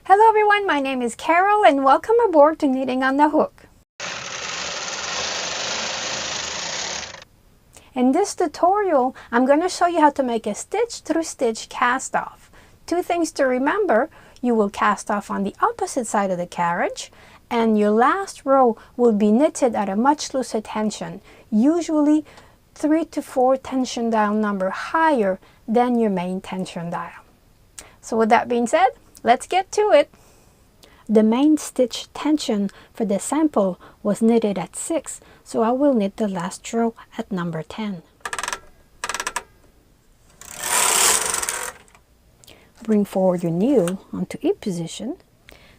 Hello everyone, my name is Carol and welcome aboard to Knitting on the Hook. In this tutorial, I'm going to show you how to make a stitch through stitch cast off. Two things to remember: you will cast off on the opposite side of the carriage, and your last row will be knitted at a much looser tension, usually 3 to 4 tension dial number higher than your main tension dial. So with that being said, let's get to it. The main stitch tension for the sample was knitted at 6, so I will knit the last row at number 10. Bring forward your needle onto E position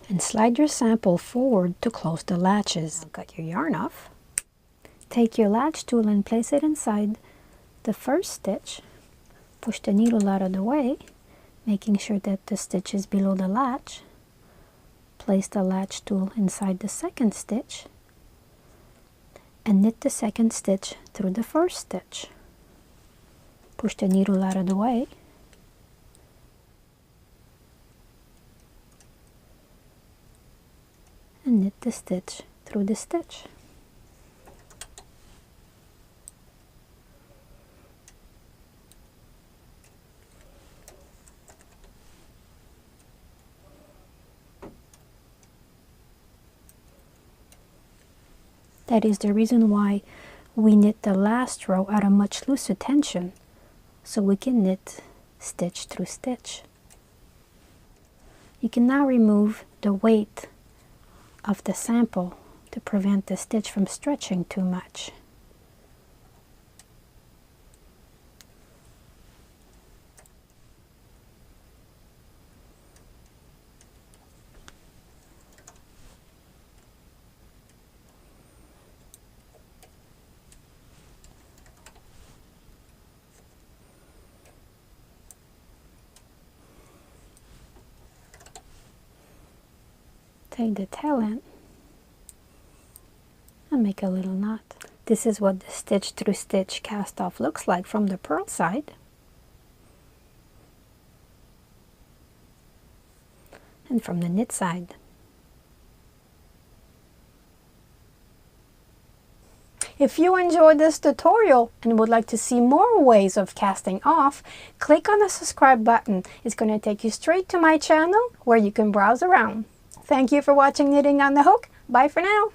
and slide your sample forward to close the latches. Cut your yarn off. Take your latch tool and place it inside the first stitch. Push the needle out of the way, making sure that the stitch is below the latch. Place the latch tool inside the second stitch and knit the second stitch through the first stitch. Push the needle out of the way. And knit the stitch through the stitch. That is the reason why we knit the last row at a much looser tension, so we can knit stitch through stitch. You can now remove the weight of the sample to prevent the stitch from stretching too much. Take the tail end and make a little knot. This is what the stitch through stitch cast off looks like from the purl side. And from the knit side. If you enjoyed this tutorial and would like to see more ways of casting off, click on the subscribe button. It's going to take you straight to my channel where you can browse around. Thank you for watching Knitting on the Hook. Bye for now.